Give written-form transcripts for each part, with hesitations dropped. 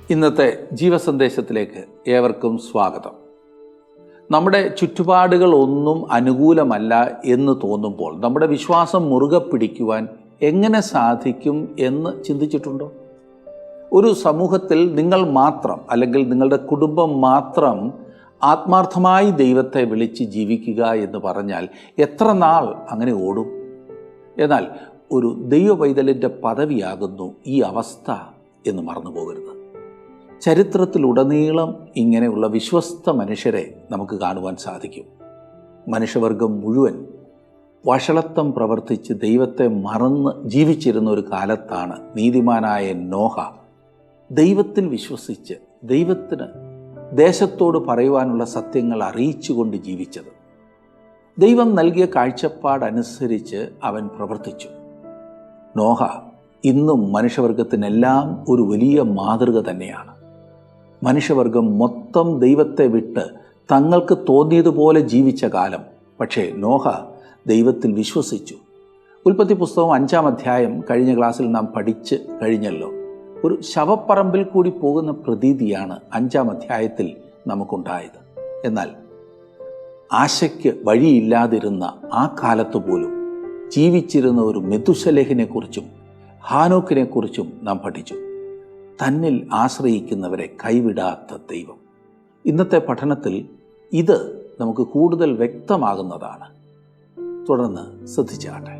ഇന്നത്തെ ജീവസന്ദേശത്തിലേക്ക് ഏവർക്കും സ്വാഗതം. നമ്മുടെ ചുറ്റുപാടുകൾ ഒന്നും അനുകൂലമല്ല എന്ന് തോന്നുമ്പോൾ നമ്മുടെ വിശ്വാസം മുറുകെ പിടിക്കുവാൻ എങ്ങനെ സാധിക്കും എന്ന് ചിന്തിച്ചിട്ടുണ്ടോ? ഒരു സമൂഹത്തിൽ നിങ്ങൾ മാത്രം അല്ലെങ്കിൽ നിങ്ങളുടെ കുടുംബം മാത്രം ആത്മാർത്ഥമായി ദൈവത്തെ വിളിച്ച് ജീവിക്കുക എന്ന് പറഞ്ഞാൽ എത്ര നാൾ അങ്ങനെ ഓടും? എന്നാൽ ഒരു ദൈവ പൈതലിൻ്റെ പദവിയാകുന്നു ഈ അവസ്ഥ എന്ന് മറന്നു പോകരുത്. ചരിത്രത്തിലുടനീളം ഇങ്ങനെയുള്ള വിശ്വസ്ത മനുഷ്യരെ നമുക്ക് കാണുവാൻ സാധിക്കും. മനുഷ്യവർഗം മുഴുവൻ വഷളത്വം പ്രവർത്തിച്ച് ദൈവത്തെ മറന്ന് ജീവിച്ചിരുന്ന ഒരു കാലത്താണ് നീതിമാനായ നോഹ ദൈവത്തിൽ വിശ്വസിച്ച് ദൈവത്തിന് ദേശത്തോട് പറയുവാനുള്ള സത്യങ്ങൾ അറിയിച്ചുകൊണ്ട് ജീവിച്ചത്. ദൈവം നൽകിയ കാഴ്ചപ്പാടനുസരിച്ച് അവൻ പ്രവർത്തിച്ചു. നോഹ ഇന്നും മനുഷ്യവർഗത്തിനെല്ലാം ഒരു വലിയ മാതൃക തന്നെയാണ്. മനുഷ്യവർഗം മൊത്തം ദൈവത്തെ വിട്ട് തങ്ങൾക്ക് തോന്നിയതുപോലെ ജീവിച്ച കാലം. പക്ഷേ നോഹ ദൈവത്തിൽ വിശ്വസിച്ചു. ഉൽപ്പത്തി പുസ്തകം 5-ാം അധ്യായം കഴിഞ്ഞ ക്ലാസ്സിൽ നാം പഠിച്ച് കഴിഞ്ഞല്ലോ. ഒരു ശവപ്പറമ്പിൽ കൂടി പോകുന്ന പ്രതീതിയാണ് 5-ാം അധ്യായത്തിൽ നമുക്കുണ്ടായത്. എന്നാൽ ആശയ്ക്ക് വഴിയില്ലാതിരുന്ന ആ കാലത്ത് പോലും ജീവിച്ചിരുന്ന ഒരു മെതുശലേഹിനെക്കുറിച്ചും ഹാനോക്കിനെക്കുറിച്ചും നാം പഠിച്ചു. തന്നിൽ ആശ്രയിക്കുന്നവരെ കൈവിടാത്ത ദൈവം. ഇന്നത്തെ പഠനത്തിൽ ഇത് നമുക്ക് കൂടുതൽ വ്യക്തമാകുന്നതാണ്. തുടർന്ന് ശ്രദ്ധിച്ചാട്ടെ.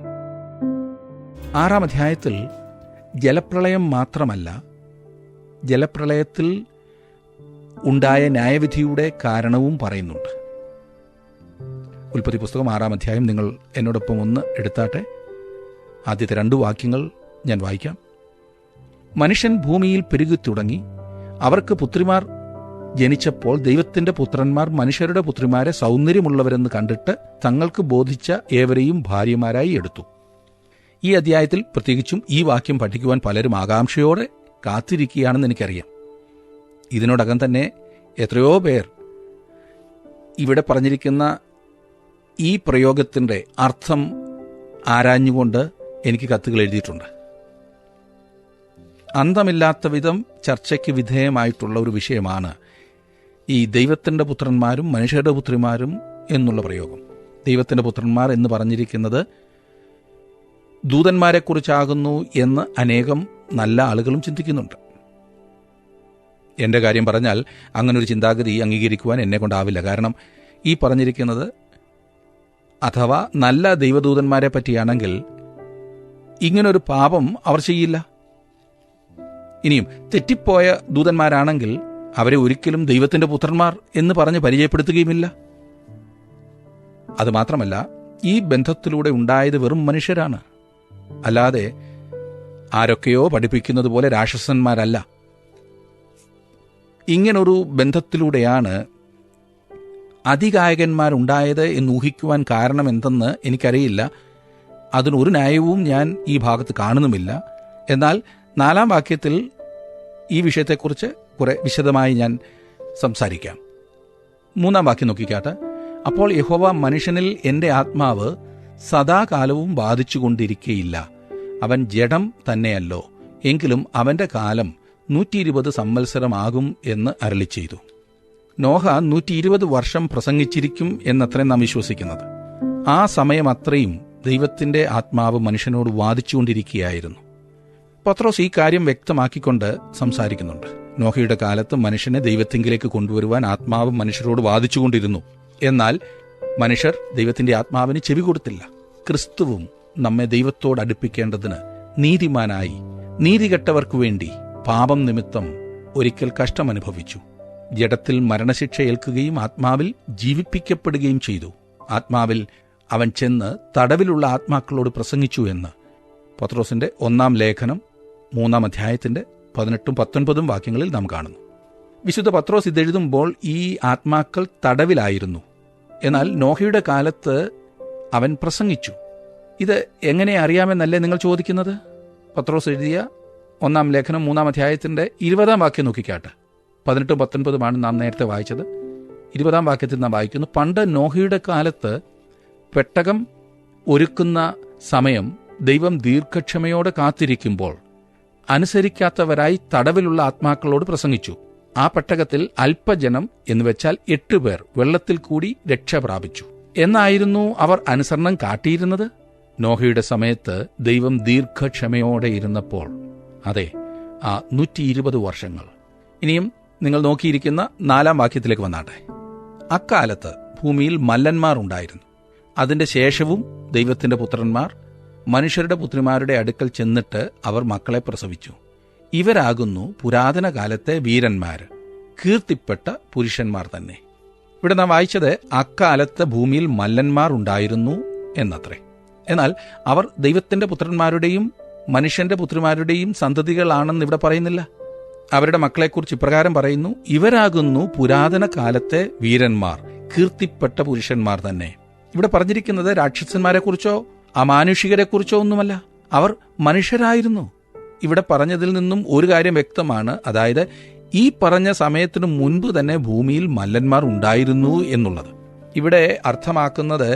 6-ാം അധ്യായത്തിൽ ജലപ്രളയം മാത്രമല്ല, ജലപ്രളയത്തിൽ ഉണ്ടായ ന്യായവിധിയുടെ കാരണവും പറയുന്നുണ്ട്. ഉൽപ്പത്തി പുസ്തകം 6-ാം അധ്യായം നിങ്ങൾ എന്നോടൊപ്പം ഒന്ന് എടുത്താട്ടെ. ആദ്യത്തെ 2 വാക്യങ്ങൾ ഞാൻ വായിക്കാം. മനുഷ്യൻ ഭൂമിയിൽ പെരുകി തുടങ്ങി, അവർക്ക് പുത്രിമാർ ജനിച്ചപ്പോൾ ദൈവത്തിന്റെ പുത്രന്മാർ മനുഷ്യരുടെ പുത്രിമാരെ സൗന്ദര്യമുള്ളവരെന്ന് കണ്ടിട്ട് തങ്ങൾക്ക് ബോധിച്ച ഏവരെയും ഭാര്യമാരായി എടുത്തു. ഈ അധ്യായത്തിൽ പ്രത്യേകിച്ചും ഈ വാക്യം പഠിക്കുവാൻ പലരും ആകാംക്ഷയോടെ കാത്തിരിക്കുകയാണെന്ന് എനിക്കറിയാം. ഇതിനോടകം തന്നെ എത്രയോ പേർ ഇവിടെ പറഞ്ഞിരിക്കുന്ന ഈ പ്രയോഗത്തിൻ്റെ അർത്ഥം ആരാഞ്ഞുകൊണ്ട് എനിക്ക് കത്തുകൾ എഴുതിയിട്ടുണ്ട്. അന്തമില്ലാത്ത വിധം ചർച്ചയ്ക്ക് വിധേയമായിട്ടുള്ള ഒരു വിഷയമാണ് ഈ ദൈവത്തിൻ്റെ പുത്രന്മാരും മനുഷ്യരുടെ പുത്രിമാരും എന്നുള്ള പ്രയോഗം. ദൈവത്തിൻ്റെ പുത്രന്മാർ എന്ന് പറഞ്ഞിരിക്കുന്നത് ദൂതന്മാരെക്കുറിച്ചാകുന്നു എന്ന് അനേകം നല്ല ആളുകളും ചിന്തിക്കുന്നുണ്ട്. എൻ്റെ കാര്യം പറഞ്ഞാൽ അങ്ങനൊരു ചിന്താഗതി അംഗീകരിക്കുവാൻ എന്നെ കൊണ്ടാവില്ല. കാരണം ഈ പറഞ്ഞിരിക്കുന്നത് അഥവാ നല്ല ദൈവദൂതന്മാരെ പറ്റിയാണെങ്കിൽ ഇങ്ങനൊരു പാപം അവർ ചെയ്യില്ല. ഇനിയും തെറ്റിപ്പോയ ദൂതന്മാരാണെങ്കിൽ അവരെ ഒരിക്കലും ദൈവത്തിന്റെ പുത്രന്മാർ എന്ന് പറഞ്ഞ് പരിചയപ്പെടുത്തുകയുമില്ല. അതുമാത്രമല്ല, ഈ ബന്ധത്തിലൂടെ ഉണ്ടായത് വെറും മനുഷ്യരാണ്, അല്ലാതെ ആരൊക്കെയോ പഠിപ്പിക്കുന്നത് പോലെ രാക്ഷസന്മാരല്ല. ഇങ്ങനൊരു ബന്ധത്തിലൂടെയാണ് അതികായകന്മാരുണ്ടായത് എന്ന് ഊഹിക്കുവാൻ കാരണം എന്തെന്ന് എനിക്കറിയില്ല. അതിനൊരു ന്യായവും ഞാൻ ഈ ഭാഗത്ത് കാണുന്നുമില്ല. എന്നാൽ 4-ാം വാക്യത്തിൽ ഈ വിഷയത്തെക്കുറിച്ച് കുറെ വിശദമായി ഞാൻ സംസാരിക്കാം. 3-ാം വാക്യം നോക്കിക്കാട്ടെ. അപ്പോൾ യഹോവ മനുഷ്യനിൽ എൻ്റെ ആത്മാവ് സദാകാലവും ബാധിച്ചുകൊണ്ടിരിക്കയില്ല, അവൻ ജഡം തന്നെയല്ലോ, എങ്കിലും അവൻ്റെ കാലം 120 സംവത്സരമാകും എന്ന് അരുളി ചെയ്തു. നോഹ 120 വർഷം പ്രസംഗിച്ചിരിക്കും എന്നത്രേ നാം വിശ്വസിക്കുന്നത്. ആ സമയം അത്രയും ദൈവത്തിൻ്റെ ആത്മാവ് മനുഷ്യനോട് വാദിച്ചുകൊണ്ടിരിക്കുകയായിരുന്നു. പത്രോസ് ഈ കാര്യം വ്യക്തമാക്കിക്കൊണ്ട് സംസാരിക്കുന്നുണ്ട്. നോഹയുടെ കാലത്ത് മനുഷ്യനെ ദൈവത്തിങ്കിലേക്ക് കൊണ്ടുവരുവാൻ ആത്മാവ് മനുഷ്യരോട് വാദിച്ചുകൊണ്ടിരുന്നു. എന്നാൽ മനുഷ്യർ ദൈവത്തിന്റെ ആത്മാവിന് ചെവി കൊടുത്തില്ല. ക്രിസ്തുവും നമ്മെ ദൈവത്തോട് അടുപ്പിക്കേണ്ടതിന് നീതിമാനായി നീതികെട്ടവർക്കു വേണ്ടി പാപം നിമിത്തം ഒരിക്കൽ കഷ്ടമനുഭവിച്ചു. ജഡത്തിൽ മരണശിക്ഷ ഏൽക്കുകയും ആത്മാവിൽ ജീവിപ്പിക്കപ്പെടുകയും ചെയ്തു. ആത്മാവിൽ അവൻ ചെന്ന് തടവിലുള്ള ആത്മാക്കളോട് പ്രസംഗിച്ചു എന്ന് പത്രോസിന്റെ 1-ാം ലേഖനം 3-ാം അധ്യായത്തിന്റെ 18-19 വാക്യങ്ങളിൽ നാം കാണുന്നു. വിശുദ്ധ പത്രോസ് ഇതെഴുതുമ്പോൾ ഈ ആത്മാക്കൾ തടവിലായിരുന്നു. എന്നാൽ നോഹയുടെ കാലത്ത് അവൻ പ്രസംഗിച്ചു. ഇത് എങ്ങനെ അറിയാമെന്നല്ലേ നിങ്ങൾ ചോദിക്കുന്നത്? പത്രോസ് എഴുതിയ 1-ാം ലേഖനം 3-ാം അധ്യായത്തിന്റെ 20-ാം വാക്യം നോക്കിക്കാട്ടെ. 18-19 നാം നേരത്തെ വായിച്ചത്. 20-ാം വാക്യത്തിൽ നാം വായിക്കുന്നു, പണ്ട് നോഹയുടെ കാലത്ത് പെട്ടകം ഒരുക്കുന്ന സമയം ദൈവം ദീർഘക്ഷമയോടെ കാത്തിരിക്കുമ്പോൾ അനുസരിക്കാത്തവരായി തടവിലുള്ള ആത്മാക്കളോട് പ്രസംഗിച്ചു. ആ പെട്ടകത്തിൽ അല്പജനം എന്നുവെച്ചാൽ 8 പേർ വെള്ളത്തിൽ കൂടി രക്ഷ പ്രാപിച്ചു. എന്നായിരുന്നു അവർ അനുസരണം കാട്ടിയിരുന്നത്? നോഹയുടെ സമയത്ത് ദൈവം ദീർഘക്ഷമയോടെ ഇരുന്നപ്പോൾ, അതെ, ആ 120 വർഷങ്ങൾ. ഇനിയും നിങ്ങൾ നോക്കിയിരിക്കുന്ന 4-ാം വാക്യത്തിലേക്ക് വന്നാട്ടെ. അക്കാലത്ത് ഭൂമിയിൽ മല്ലന്മാർ ഉണ്ടായിരുന്നു. അതിന്റെ ശേഷവും ദൈവത്തിന്റെ പുത്രന്മാർ മനുഷ്യരുടെ പുത്രിമാരുടെ അടുക്കൽ ചെന്നിട്ട് അവർ മക്കളെ പ്രസവിച്ചു. ഇവരാകുന്നു പുരാതന കാലത്തെ വീരന്മാർ, കീർത്തിപ്പെട്ട പുരുഷന്മാർ തന്നെ. ഇവിടെ നാം വായിച്ചത് അക്കാലത്ത് ഭൂമിയിൽ മല്ലന്മാർ ഉണ്ടായിരുന്നു എന്നത്രേ. എന്നാൽ അവർ ദൈവത്തിന്റെ പുത്രന്മാരുടെയും മനുഷ്യന്റെ പുത്രിമാരുടെയും സന്തതികളാണെന്ന് ഇവിടെ പറയുന്നില്ല. അവരുടെ മക്കളെക്കുറിച്ച് ഇപ്രകാരം പറയുന്നു: ഇവരാകുന്നു പുരാതന കാലത്തെ വീരന്മാർ, കീർത്തിപ്പെട്ട പുരുഷന്മാർ തന്നെ. ഇവിടെ പറഞ്ഞിരിക്കുന്നത് രാക്ഷസന്മാരെക്കുറിച്ചോ അമാനുഷികരെക്കുറിച്ചോ ഒന്നുമല്ല, അവർ മനുഷ്യരായിരുന്നു. ഇവിടെ പറഞ്ഞതിൽ നിന്നും ഒരു കാര്യം വ്യക്തമാണ്, അതായത് ഈ പറഞ്ഞ സമയത്തിനു മുൻപ് തന്നെ ഭൂമിയിൽ മല്ലന്മാർ ഉണ്ടായിരുന്നു എന്നുള്ളത്. ഇവിടെ അർത്ഥമാക്കുന്നത്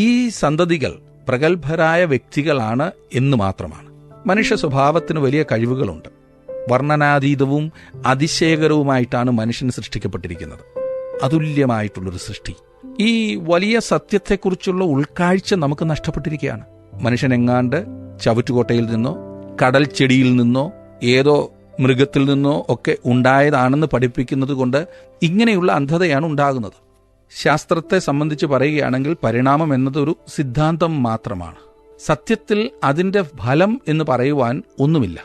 ഈ സന്തതികൾ പ്രഗത്ഭരായ വ്യക്തികളാണ് എന്ന് മാത്രമാണ്. മനുഷ്യ സ്വഭാവത്തിന് വലിയ കഴിവുകളുണ്ട്. വർണ്ണനാതീതവും അതിശയകരവുമായിട്ടാണ് മനുഷ്യൻ സൃഷ്ടിക്കപ്പെട്ടിരിക്കുന്നത്. അതുല്യമായിട്ടുള്ളൊരു സൃഷ്ടി. ഈ വലിയ സത്യത്തെക്കുറിച്ചുള്ള ഉൾക്കാഴ്ച നമുക്ക് നഷ്ടപ്പെട്ടിരിക്കുകയാണ്. മനുഷ്യനെങ്ങാണ്ട് ചവറ്റുകൊട്ടയിൽ നിന്നോ കടൽ ചെടിയിൽ നിന്നോ ഏതോ മൃഗത്തിൽ നിന്നോ ഒക്കെ ഉണ്ടായതാണെന്ന് പഠിപ്പിക്കുന്നത് കൊണ്ട് ഇങ്ങനെയുള്ള അന്ധതയാണ് ഉണ്ടാകുന്നത്. ശാസ്ത്രത്തെ സംബന്ധിച്ച് പറയുകയാണെങ്കിൽ പരിണാമം എന്നതൊരു സിദ്ധാന്തം മാത്രമാണ്. സത്യത്തിൽ അതിൻ്റെ ഫലം എന്ന് പറയുവാൻ ഒന്നുമില്ല.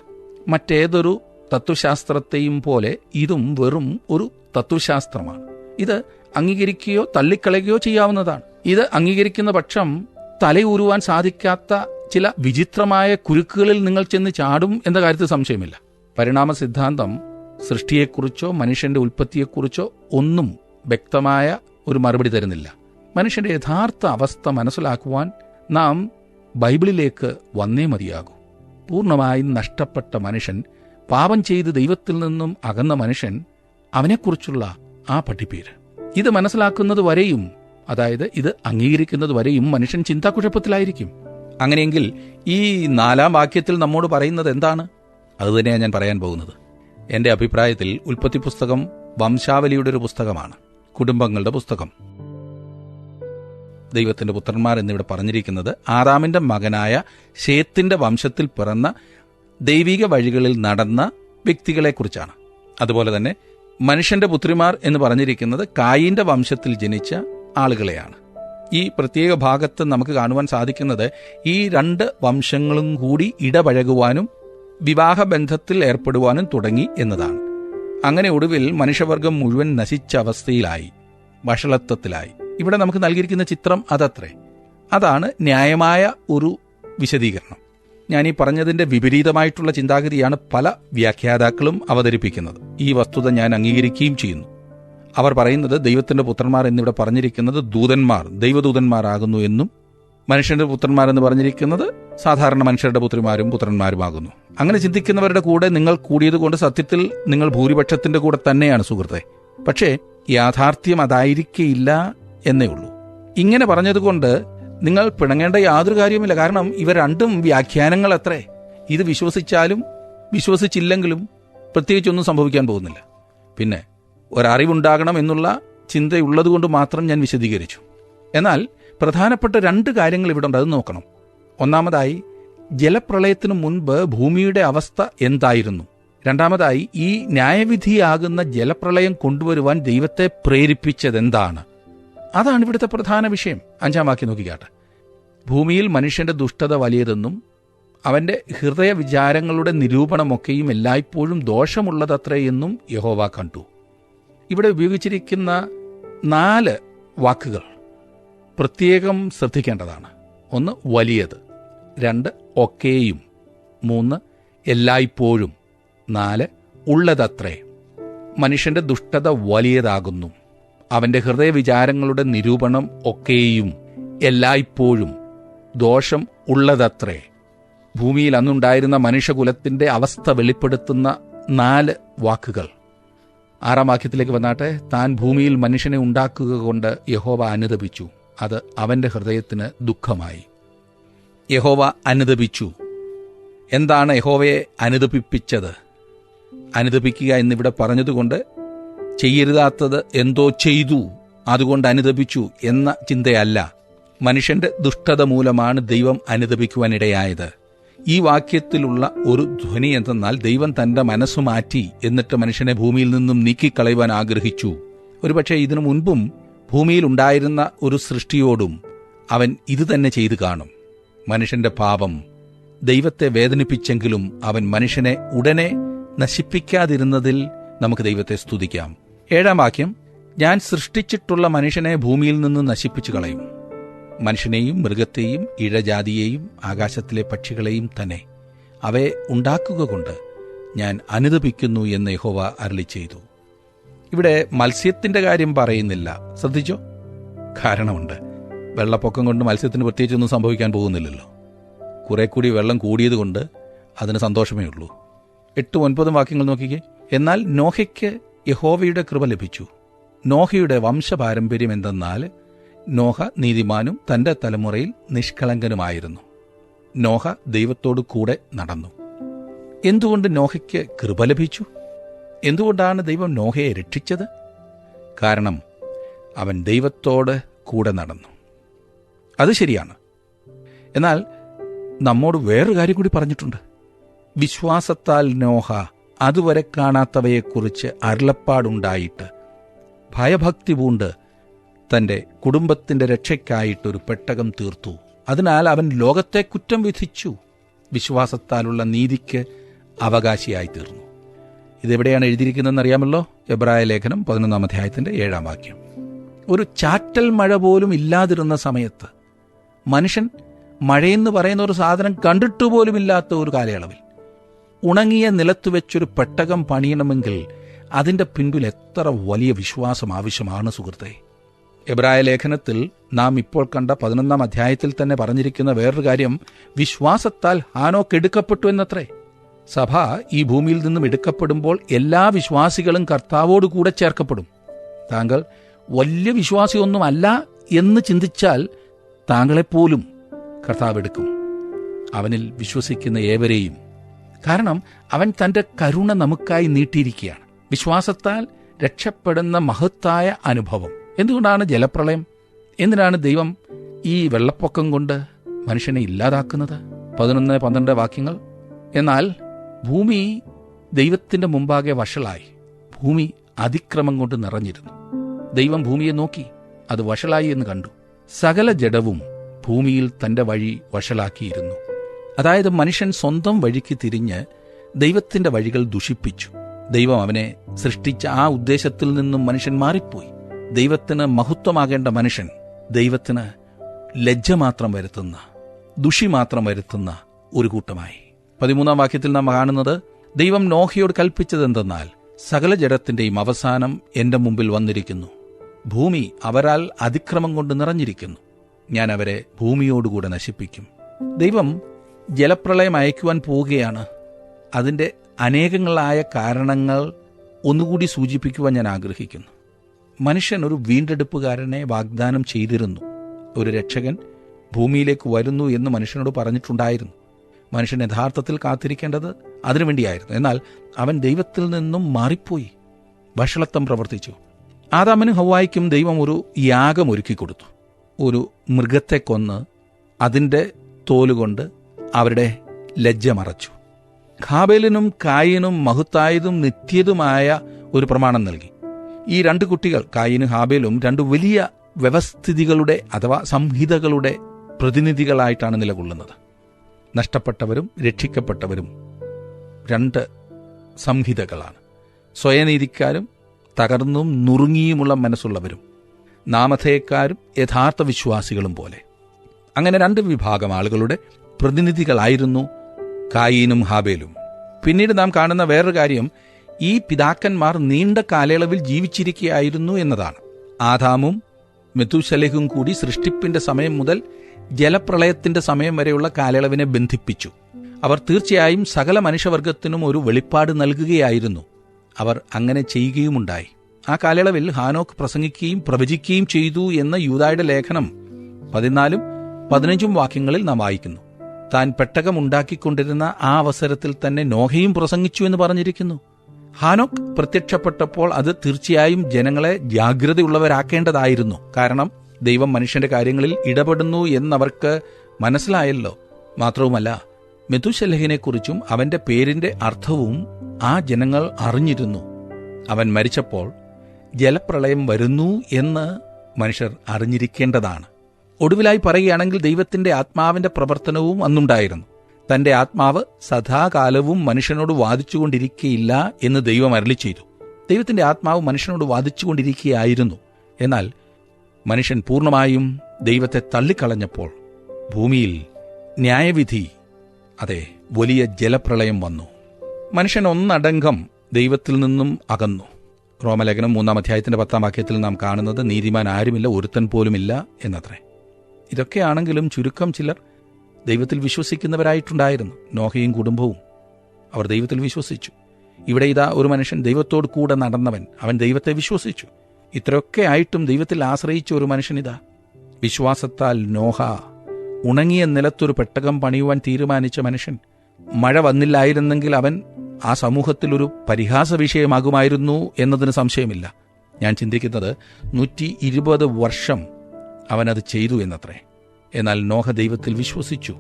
മറ്റേതൊരു തത്വശാസ്ത്രത്തെയും പോലെ ഇതും വെറും ഒരു തത്വശാസ്ത്രമാണ്. ഇത് അംഗീകരിക്കുകയോ തള്ളിക്കളയുകയോ ചെയ്യാവുന്നതാണ്. ഇത് അംഗീകരിക്കുന്ന പക്ഷം തലയൂരുവാൻ സാധിക്കാത്ത ചില വിചിത്രമായ കുരുക്കുകളിൽ നിങ്ങൾ ചെന്ന് ചാടും എന്ന കാര്യത്തിൽ സംശയമില്ല. പരിണാമ സിദ്ധാന്തം സൃഷ്ടിയെക്കുറിച്ചോ മനുഷ്യന്റെ ഉൽപ്പത്തിയെക്കുറിച്ചോ ഒന്നും വ്യക്തമായ ഒരു മറുപടി തരുന്നില്ല. മനുഷ്യന്റെ യഥാർത്ഥ അവസ്ഥ മനസ്സിലാക്കുവാൻ നാം ബൈബിളിലേക്ക് വന്നേ മതിയാകൂ. പൂർണ്ണമായും നഷ്ടപ്പെട്ട മനുഷ്യൻ, പാപം ചെയ്ത് ദൈവത്തിൽ നിന്നും അകന്ന മനുഷ്യൻ, അവനെക്കുറിച്ചുള്ള ആ പഠിപ്പീര്, ഇത് മനസ്സിലാക്കുന്നത് വരെയും, അതായത് ഇത് അംഗീകരിക്കുന്നത് വരെയും മനുഷ്യൻ ചിന്താക്കുഴപ്പത്തിലായിരിക്കും. അങ്ങനെയെങ്കിൽ ഈ 4-ാം വാക്യത്തിൽ നമ്മോട് പറയുന്നത് എന്താണ്? അതുതന്നെയാണ് ഞാൻ പറയാൻ പോകുന്നത്. എൻ്റെ അഭിപ്രായത്തിൽ ഉൽപ്പത്തി പുസ്തകം വംശാവലിയുടെ ഒരു പുസ്തകമാണ്, കുടുംബങ്ങളുടെ പുസ്തകം. ദൈവത്തിന്റെ പുത്രന്മാർ എന്നിവിടെ പറഞ്ഞിരിക്കുന്നത് ആദാമിന്റെ മകനായ ശേത്തിന്റെ വംശത്തിൽ പിറന്ന ദൈവിക വഴികളിൽ നടന്ന വ്യക്തികളെക്കുറിച്ചാണ്. അതുപോലെ തന്നെ മനുഷ്യന്റെ പുത്രിമാർ എന്ന് പറഞ്ഞിരിക്കുന്നത് കായീന്റെ വംശത്തിൽ ജനിച്ച ആളുകളെയാണ്. ഈ പ്രത്യേക ഭാഗത്ത് നമുക്ക് കാണുവാൻ സാധിക്കുന്നത് ഈ 2 വംശങ്ങളും കൂടി ഇടപഴകുവാനും വിവാഹബന്ധത്തിൽ ഏർപ്പെടുവാനും തുടങ്ങി എന്നതാണ്. അങ്ങനെ ഒടുവിൽ മനുഷ്യവർഗം മുഴുവൻ നശിച്ച അവസ്ഥയിലായി, വഷളത്വത്തിലായി. ഇവിടെ നമുക്ക് നൽകിയിരിക്കുന്ന ചിത്രം അതത്രേ. അതാണ് ന്യായമായ ഒരു വിശദീകരണം. ഞാൻ ഈ പറഞ്ഞതിന്റെ വിപരീതമായിട്ടുള്ള ചിന്താഗതിയാണ് പല വ്യാഖ്യാതാക്കളും അവതരിപ്പിക്കുന്നത്. ഈ വസ്തുത ഞാൻ അംഗീകരിക്കുകയും ചെയ്യുന്നു. അവർ പറയുന്നത് ദൈവത്തിന്റെ പുത്രന്മാർ എന്നിവിടെ പറഞ്ഞിരിക്കുന്നത് ദൂതന്മാർ, ദൈവദൂതന്മാരാകുന്നു എന്നും മനുഷ്യന്റെ പുത്രന്മാർ എന്ന് പറഞ്ഞിരിക്കുന്നത് സാധാരണ മനുഷ്യരുടെ പുത്രിമാരും പുത്രന്മാരുമാകുന്നു. അങ്ങനെ ചിന്തിക്കുന്നവരുടെ കൂടെ നിങ്ങൾ കൂടിയതുകൊണ്ട് സത്യത്തിൽ നിങ്ങൾ ഭൂരിപക്ഷത്തിന്റെ കൂടെ തന്നെയാണ് സുഹൃത്തെ. പക്ഷേ യാഥാർത്ഥ്യം അതായിരിക്കില്ല എന്നേ ഉള്ളൂ. ഇങ്ങനെ പറഞ്ഞതുകൊണ്ട് നിങ്ങൾ പിണങ്ങേണ്ട യാതൊരു കാര്യവുമില്ല. കാരണം ഇവ രണ്ടും വ്യാഖ്യാനങ്ങൾ അത്രേ. ഇത് വിശ്വസിച്ചാലും വിശ്വസിച്ചില്ലെങ്കിലും പ്രത്യേകിച്ചൊന്നും സംഭവിക്കാൻ പോകുന്നില്ല. പിന്നെ ഒരറിവുണ്ടാകണം എന്നുള്ള ചിന്തയുള്ളതുകൊണ്ട് മാത്രം ഞാൻ വിശദീകരിച്ചു. എന്നാൽ പ്രധാനപ്പെട്ട 2 കാര്യങ്ങൾ ഇവിടെ ഉണ്ട്, അത് നോക്കണം. ഒന്നാമതായി, ജലപ്രളയത്തിനു മുൻപ് ഭൂമിയുടെ അവസ്ഥ എന്തായിരുന്നു? രണ്ടാമതായി, ഈ ന്യായവിധിയാകുന്ന ജലപ്രളയം കൊണ്ടുവരുവാൻ ദൈവത്തെ പ്രേരിപ്പിച്ചതെന്താണ്? അതാണ് ഇവിടുത്തെ പ്രധാന വിഷയം. 5-ാം വാക്യം നോക്കിക്കാട്ടെ. ഭൂമിയിൽ മനുഷ്യന്റെ ദുഷ്ടത വലിയതെന്നും അവന്റെ ഹൃദയ വിചാരങ്ങളുടെ നിരൂപണമൊക്കെയും എല്ലായ്പ്പോഴും ദോഷമുള്ളതത്രേ എന്നും യഹോവ കണ്ടു. ഇവിടെ ഉപയോഗിച്ചിരിക്കുന്ന 4 വാക്കുകൾ പ്രത്യേകം ശ്രദ്ധിക്കേണ്ടതാണ്. 1 വലിയത്, 2 ഒക്കെയും, 3 എല്ലായ്പ്പോഴും, 4 ഉള്ളതത്രേ. മനുഷ്യന്റെ ദുഷ്ടത വലിയതാകുന്നു, അവന്റെ ഹൃദയവിചാരങ്ങളുടെ നിരൂപണം ഒക്കെയും എല്ലായ്പ്പോഴും ദോഷം ഉള്ളതത്രേ. ഭൂമിയിൽ അന്നുണ്ടായിരുന്ന മനുഷ്യകുലത്തിന്റെ അവസ്ഥ വെളിപ്പെടുത്തുന്ന 4 വാക്കുകൾ. 6-ാം വാക്യത്തിലേക്ക് വന്നാട്ടെ. താൻ ഭൂമിയിൽ മനുഷ്യനെ ഉണ്ടാക്കുക കൊണ്ട് യഹോവ അനുതപിച്ചു, അത് അവന്റെ ഹൃദയത്തിന് ദുഃഖമായി. യഹോവ അനുതപിച്ചു. എന്താണ് യഹോവയെ അനുതപിപ്പിച്ചത്? അനുതപിക്കുക എന്നിവിടെ പറഞ്ഞതുകൊണ്ട് ചെയ്യരുതാത്തത് എന്തോ ചെയ്തു, അതുകൊണ്ട് അനുതപിച്ചു എന്ന ചിന്തയല്ല. മനുഷ്യന്റെ ദുഷ്ടത മൂലമാണ് ദൈവം അനുതപിക്കുവാനിടയായത്. ഈ വാക്യത്തിലുള്ള ഒരു ധ്വനി എന്തെന്നാൽ ദൈവം തന്റെ മനസ്സു മാറ്റി, എന്നിട്ട് മനുഷ്യനെ ഭൂമിയിൽ നിന്നും നീക്കിക്കളയുവാൻ ആഗ്രഹിച്ചു. ഒരുപക്ഷെ ഇതിനു മുൻപും ഭൂമിയിൽ ഉണ്ടായിരുന്ന ഒരു സൃഷ്ടിയോടും അവൻ ഇത് തന്നെ ചെയ്തു കാണും. മനുഷ്യന്റെ പാപം ദൈവത്തെ വേദനിപ്പിച്ചെങ്കിലും അവൻ മനുഷ്യനെ ഉടനെ നശിപ്പിക്കാതിരുന്നതിൽ നമുക്ക് ദൈവത്തെ സ്തുതിക്കാം. 7-ാം വാക്യം, ഞാൻ സൃഷ്ടിച്ചിട്ടുള്ള മനുഷ്യനെ ഭൂമിയിൽ നിന്ന് നശിപ്പിച്ചു കളയും, മനുഷ്യനെയും മൃഗത്തെയും ഇഴജാതിയെയും ആകാശത്തിലെ പക്ഷികളെയും തന്നെ അവയെ ഉണ്ടാക്കുക കൊണ്ട് ഞാൻ അനുതപിക്കുന്നു എന്ന് യഹോവ അരുളിച്ചെയ്തു. ഇവിടെ മത്സ്യത്തിന്റെ കാര്യം പറയുന്നില്ല. ശ്രദ്ധിച്ചോ? കാരണമുണ്ട്. വെള്ളപ്പൊക്കം കൊണ്ട് മത്സ്യത്തിന് പ്രത്യേകിച്ചൊന്നും സംഭവിക്കാൻ പോകുന്നില്ലല്ലോ. കുറെ കൂടി വെള്ളം കൂടിയതുകൊണ്ട് അതിന് സന്തോഷമേ ഉള്ളൂ. 8-9 വാക്യങ്ങൾ നോക്കിക്കേ. എന്നാൽ നോഹയ്ക്ക് യഹോവയുടെ കൃപ ലഭിച്ചു. നോഹയുടെ വംശപാരമ്പര്യം എന്തെന്നാൽ നോഹ നീതിമാനും തന്റെ തലമുറയിൽ നിഷ്കളങ്കനുമായിരുന്നു. നോഹ ദൈവത്തോടു കൂടെ നടന്നു. എന്തുകൊണ്ട് നോഹയ്ക്ക് കൃപ ലഭിച്ചു? എന്തുകൊണ്ടാണ് ദൈവം നോഹയെ രക്ഷിച്ചത്? കാരണം അവൻ ദൈവത്തോട് കൂടെ നടന്നു. അത് ശരിയാണ്. എന്നാൽ നമ്മോട് വേറൊരു കാര്യം കൂടി പറഞ്ഞിട്ടുണ്ട്. വിശ്വാസത്താൽ നോഹ അതുവരെ കാണാത്തവയെക്കുറിച്ച് അരുളപ്പാടുണ്ടായിട്ട് ഭയഭക്തി പൂണ്ട് തന്റെ കുടുംബത്തിന്റെ രക്ഷയ്ക്കായിട്ടൊരു പെട്ടകം തീർത്തു. അതിനാൽ അവൻ ലോകത്തെ കുറ്റം വിധിച്ചു, വിശ്വാസത്താലുള്ള നീതിക്ക് അവകാശിയായി തീർന്നു. ഇതെവിടെയാണ് എഴുതിയിരിക്കുന്നതെന്ന് അറിയാമല്ലോ? എബ്രായ ലേഖനം 11-ാം അധ്യായത്തിന്റെ 7-ാം വാക്യം. ഒരു ചാറ്റൽ മഴ പോലും ഇല്ലാതിരുന്ന സമയത്ത്, മനുഷ്യൻ മഴയെന്ന് പറയുന്ന ഒരു സാധനം കണ്ടിട്ടുപോലുമില്ലാത്ത ഒരു കാലയളവിൽ ഉണങ്ങിയ നിലത്ത് വെച്ചൊരു പെട്ടകം പണിയണമെങ്കിൽ അതിന്റെ പിൻപിൽ എത്ര വലിയ വിശ്വാസം ആവശ്യമാണ് സുഹൃത്തെ. എബ്രായ ലേഖനത്തിൽ നാം ഇപ്പോൾ കണ്ട 11-ാം അധ്യായത്തിൽ തന്നെ പറഞ്ഞിരിക്കുന്ന വേറൊരു കാര്യം, വിശ്വാസത്താൽ ഹാനോക്ക് എടുക്കപ്പെട്ടു എന്നത്രേ. സഭ ഈ ഭൂമിയിൽ നിന്നും എടുക്കപ്പെടുമ്പോൾ എല്ലാ വിശ്വാസികളും കർത്താവോട് കൂടെ ചേർക്കപ്പെടും. താങ്കൾ വലിയ വിശ്വാസിയൊന്നുമല്ല എന്ന് ചിന്തിച്ചാൽ താങ്കളെപ്പോലും കർത്താവ് എടുക്കും, അവനിൽ വിശ്വസിക്കുന്ന ഏവരെയും. കാരണം അവൻ തന്റെ കരുണ നമുക്കായി നീട്ടിയിരിക്കുകയാണ്. വിശ്വാസത്താൽ രക്ഷപ്പെടുന്ന മഹത്തായ അനുഭവം. എന്തുകൊണ്ടാണ് ജലപ്രളയം? എന്തിനാണ് ദൈവം ഈ വെള്ളപ്പൊക്കം കൊണ്ട് മനുഷ്യനെ ഇല്ലാതാക്കുന്നത്? 11-12 വാക്യങ്ങൾ. എന്നാൽ ഭൂമി ദൈവത്തിന്റെ മുമ്പാകെ വഷളായി. ഭൂമി അതിക്രമം കൊണ്ട് നിറഞ്ഞിരുന്നു. ദൈവം ഭൂമിയെ നോക്കി, അത് വഷളായി എന്ന് കണ്ടു. സകല ജഡവും ഭൂമിയിൽ തന്റെ വഴി വഷളാക്കിയിരുന്നു. അതായത് മനുഷ്യൻ സ്വന്തം വഴിക്ക് തിരിഞ്ഞ് ദൈവത്തിന്റെ വഴികൾ ദുഷിപ്പിച്ചു. ദൈവം അവനെ സൃഷ്ടിച്ച ആ ഉദ്ദേശത്തിൽ നിന്നും മനുഷ്യൻ മാറിപ്പോയി. ദൈവത്തിന് മഹത്വമാകേണ്ട മനുഷ്യൻ ദൈവത്തിന് ലജ്ജ മാത്രം വരുത്തുന്ന, ദുഷി മാത്രം വരുത്തുന്ന ഒരു കൂട്ടമായി. 13-ാം വാക്യത്തിൽ നാം കാണുന്നത്, ദൈവം നോഹയോട് കൽപ്പിച്ചതെന്തെന്നാൽ, സകല ജഡത്തിന്റെയും അവസാനം എന്റെ മുമ്പിൽ വന്നിരിക്കുന്നു. ഭൂമി അവരാൽ അതിക്രമം കൊണ്ട് നിറഞ്ഞിരിക്കുന്നു. ഞാൻ അവരെ ഭൂമിയോടുകൂടെ നശിപ്പിക്കും. ദൈവം ജലപ്രളയം അയക്കുവാൻ പോവുകയാണ്. അതിൻ്റെ അനേകങ്ങളായ കാരണങ്ങൾ ഒന്നുകൂടി സൂചിപ്പിക്കുവാൻ ഞാൻ ആഗ്രഹിക്കുന്നു. മനുഷ്യൻ ഒരു വീണ്ടെടുപ്പുകാരനെ വാഗ്ദാനം ചെയ്തിരുന്നു. ഒരു രക്ഷകൻ ഭൂമിയിലേക്ക് വരുന്നു എന്ന് മനുഷ്യനോട് പറഞ്ഞിട്ടുണ്ടായിരുന്നു. മനുഷ്യൻ യഥാർത്ഥത്തിൽ കാത്തിരിക്കേണ്ടത് അതിനുവേണ്ടിയായിരുന്നു. എന്നാൽ അവൻ ദൈവത്തിൽ നിന്നും മാറിപ്പോയി, വഷളത്വം പ്രവർത്തിച്ചു. ആദാമിനും ഹവ്വായ്ക്കും ദൈവം ഒരു യാഗം ഒരുക്കി കൊടുത്തു. ഒരു മൃഗത്തെ കൊന്ന് അതിൻ്റെ തോലുകൊണ്ട് അവരുടെ ലജ്ജ മറച്ചു. ഹാബേലിനും കായീനും മഹത്തായതും നിത്യതുമായ ഒരു പ്രമാണം നൽകി. ഈ 2 കുട്ടികൾ, കായീനും ഹാബേലും, 2 വലിയ വ്യവസ്ഥിതികളുടെ അഥവാ സംഹിതകളുടെ പ്രതിനിധികളായിട്ടാണ് നിലകൊള്ളുന്നത്. നഷ്ടപ്പെട്ടവരും രക്ഷിക്കപ്പെട്ടവരും 2 സംഹിതകളാണ്. സ്വയനീതിക്കാരും തകർന്നും നുറുങ്ങിയുമുള്ള മനസ്സുള്ളവരും, നാമധേയക്കാരും യഥാർത്ഥ വിശ്വാസികളും പോലെ. അങ്ങനെ 2 വിഭാഗം ആളുകളുടെ പ്രതിനിധികളായിരുന്നു കായീനും ഹാബേലും. പിന്നീട് നാം കാണുന്ന വേറൊരു കാര്യം, ഈ പിതാക്കന്മാർ നീണ്ട കാലയളവിൽ ജീവിച്ചിരിക്കുകയായിരുന്നു എന്നതാണ്. ആദാമും മെഥൂശലഹും കൂടി സൃഷ്ടിപ്പിന്റെ സമയം മുതൽ ജലപ്രളയത്തിന്റെ സമയം വരെയുള്ള കാലയളവിനെ ബന്ധിപ്പിച്ചു. അവർ തീർച്ചയായും സകല മനുഷ്യവർഗത്തിനും ഒരു വെളിപ്പാട് നൽകുകയായിരുന്നു. അവർ അങ്ങനെ ചെയ്യുകയുമുണ്ടായി. ആ കാലയളവിൽ ഹാനോക്ക് പ്രസംഗിക്കുകയും പ്രവചിക്കുകയും ചെയ്തു എന്ന് യൂദായുടെ ലേഖനം 14-15 വാക്യങ്ങളിൽ നാം വായിക്കുന്നു. താൻ പെട്ടകമുണ്ടാക്കിക്കൊണ്ടിരുന്ന ആ അവസരത്തിൽ തന്നെ നോഹയും പ്രസംഗിച്ചു എന്ന് പറഞ്ഞിരിക്കുന്നു. ഹാനോക്ക് പ്രത്യക്ഷപ്പെട്ടപ്പോൾ അത് തീർച്ചയായും ജനങ്ങളെ ജാഗ്രതയുള്ളവരാക്കേണ്ടതായിരുന്നു. കാരണം ദൈവം മനുഷ്യന്റെ കാര്യങ്ങളിൽ ഇടപെടുന്നു എന്നവർക്ക് മനസ്സിലായല്ലോ. മാത്രവുമല്ല, മെഥൂശലഹിനെക്കുറിച്ചും അവന്റെ പേരിന്റെ അർത്ഥവും ആ ജനങ്ങൾ അറിഞ്ഞിരുന്നു. അവൻ മരിച്ചപ്പോൾ ജലപ്രളയം വരുന്നു എന്ന് മനുഷ്യർ അറിഞ്ഞിരിക്കേണ്ടതാണ്. ഒടുവിലായി പറയുകയാണെങ്കിൽ ദൈവത്തിന്റെ ആത്മാവിന്റെ പ്രവർത്തനവും അന്നുണ്ടായിരുന്നു. തന്റെ ആത്മാവ് സദാകാലവും മനുഷ്യനോട് വാദിച്ചുകൊണ്ടിരിക്കുകയില്ല എന്ന് ദൈവം അരുളി ചെയ്തു. ദൈവത്തിന്റെ ആത്മാവ് മനുഷ്യനോട് വാദിച്ചുകൊണ്ടിരിക്കുകയായിരുന്നു. എന്നാൽ മനുഷ്യൻ പൂർണ്ണമായും ദൈവത്തെ തള്ളിക്കളഞ്ഞപ്പോൾ ഭൂമിയിൽ ന്യായവിധി, അതെ, വലിയ ജലപ്രളയം വന്നു. മനുഷ്യൻ ഒന്നടങ്കം ദൈവത്തിൽ നിന്നും അകന്നു. റോമലേഖനം 3-ാം അധ്യായത്തിന്റെ 10-ാം വാക്യത്തിൽ നാം കാണുന്നത് നീതിമാൻ ആരുമില്ല, ഒരുത്തൻ പോലുമില്ല എന്നത്രേ. ഇതൊക്കെയാണെങ്കിലും ചുരുക്കം ചിലർ ദൈവത്തിൽ വിശ്വസിക്കുന്നവരായിട്ടുണ്ടായിരുന്നു. നോഹയും കുടുംബവും അവർ ദൈവത്തിൽ വിശ്വസിച്ചു. ഇവിടെ ഇതാ ഒരു മനുഷ്യൻ ദൈവത്തോട് കൂടെ നടന്നവൻ, അവൻ ദൈവത്തെ വിശ്വസിച്ചു. ഇത്രയൊക്കെ ആയിട്ടും ദൈവത്തിൽ ആശ്രയിച്ച ഒരു മനുഷ്യനിതാ. വിശ്വാസത്താൽ നോഹ ഉണങ്ങിയ നിലത്തൊരു പെട്ടകം പണിയുവാൻ തീരുമാനിച്ച മനുഷ്യൻ. മഴ വന്നില്ലായിരുന്നെങ്കിൽ അവൻ ആ സമൂഹത്തിൽ ഒരു പരിഹാസ വിഷയമാകുമായിരുന്നു എന്നതിന് സംശയമില്ല. ഞാൻ ചിന്തിക്കുന്നത് 120 വർഷം അവനത് ചെയ്തു എന്നത്രേ. എന്നാൽ നോഹ ദൈവത്തിൽ വിശ്വസിച്ചു.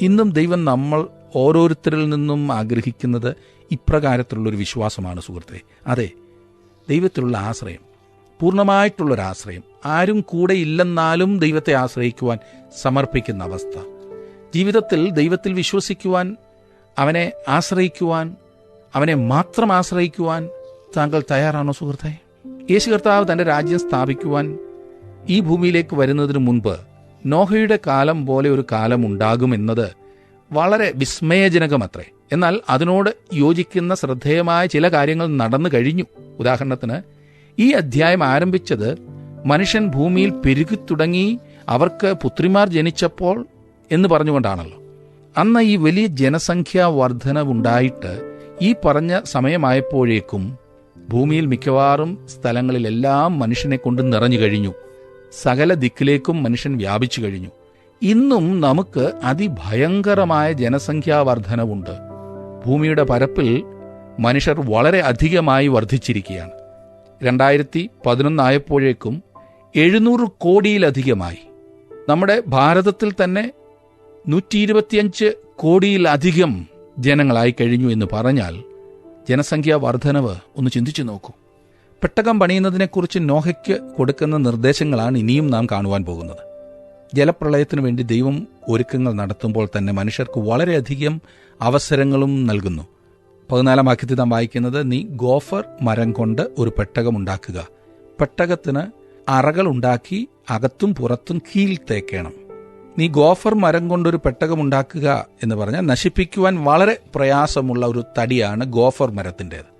ഇന്നും ദൈവം നമ്മൾ ഓരോരുത്തരിൽ നിന്നും ആഗ്രഹിക്കുന്നത് ഇപ്രകാരത്തിലുള്ളൊരു വിശ്വാസമാണ് സുഹൃത്തെ. അതെ, ദൈവത്തിലുള്ള ആശ്രയം, പൂർണ്ണമായിട്ടുള്ളൊരാശ്രയം. ആരും കൂടെ ഇല്ലെന്നാലും ദൈവത്തെ ആശ്രയിക്കുവാൻ സമർപ്പിക്കുന്ന അവസ്ഥ. ജീവിതത്തിൽ ദൈവത്തിൽ വിശ്വസിക്കുവാൻ, അവനെ ആശ്രയിക്കുവാൻ, അവനെ മാത്രം ആശ്രയിക്കുവാൻ താങ്കൾ തയ്യാറാണോ സുഹൃത്തെ? യേശു കർത്താവ് തന്റെ രാജ്യം സ്ഥാപിക്കുവാൻ ഈ ഭൂമിയിലേക്ക് വരുന്നതിന് മുൻപ് നോഹയുടെ കാലം പോലെ ഒരു കാലം ഉണ്ടാകുമെന്നത് വളരെ വിസ്മയജനകമത്രേ. എന്നാൽ അതിനോട് യോജിക്കുന്ന ശ്രദ്ധേയമായ ചില കാര്യങ്ങൾ നടന്നു കഴിഞ്ഞു. ഉദാഹരണത്തിന്, ഈ അധ്യായം ആരംഭിച്ചത് മനുഷ്യൻ ഭൂമിയിൽ പെരുകിത്തുടങ്ങി അവർക്ക് പുത്രിമാർ ജനിച്ചപ്പോൾ എന്ന് പറഞ്ഞുകൊണ്ടാണല്ലോ. അന്ന് ഈ വലിയ ജനസംഖ്യാ വർധനവുണ്ടായിട്ട് ഈ പറഞ്ഞ സമയമായപ്പോഴേക്കും ഭൂമിയിൽ മിക്കവാറും സ്ഥലങ്ങളിലെല്ലാം മനുഷ്യനെ കൊണ്ട് നിറഞ്ഞു കഴിഞ്ഞു. സകല ദിക്കിലേക്കും മനുഷ്യൻ വ്യാപിച്ചു കഴിഞ്ഞു. ഇന്നും നമുക്ക് അതിഭയങ്കരമായ ജനസംഖ്യാ വർധനവുണ്ട്. ഭൂമിയുടെ പരപ്പിൽ മനുഷ്യർ വളരെ അധികമായി വർദ്ധിച്ചിരിക്കുകയാണ്. 2011 ആയപ്പോഴേക്കും 700 കോടിയിലധികമായി. നമ്മുടെ ഭാരതത്തിൽ തന്നെ 125 കോടിയിലധികം ജനങ്ങളായി കഴിഞ്ഞു എന്ന് പറഞ്ഞാൽ ജനസംഖ്യാ വർധനവ് ഒന്ന് ചിന്തിച്ചു നോക്കൂ. പെട്ടകം പണിയുന്നതിനെക്കുറിച്ച് നോഹയ്ക്ക് കൊടുക്കുന്ന നിർദ്ദേശങ്ങളാണ് ഇനിയും നാം കാണുവാൻ പോകുന്നത്. ജലപ്രളയത്തിനു വേണ്ടി ദൈവം ഒരുക്കങ്ങൾ നടത്തുമ്പോൾ തന്നെ മനുഷ്യർക്ക് വളരെയധികം അവസരങ്ങളും നൽകുന്നു. 14-ാം വാക്യത്തിൽ നാം വായിക്കുന്നത്, നീ ഗോഫർ മരം കൊണ്ട് ഒരു പെട്ടകമുണ്ടാക്കുക, പെട്ടകത്തിന് അറകളുണ്ടാക്കി അകത്തും പുറത്തും കീൽ തേക്കണം. നീ ഗോഫർ മരം കൊണ്ടൊരു പെട്ടകമുണ്ടാക്കുക എന്ന് പറഞ്ഞാൽ നശിപ്പിക്കുവാൻ വളരെ പ്രയാസമുള്ള ഒരു തടിയാണ് ഗോഫർ മരത്തിൻ്റേത്.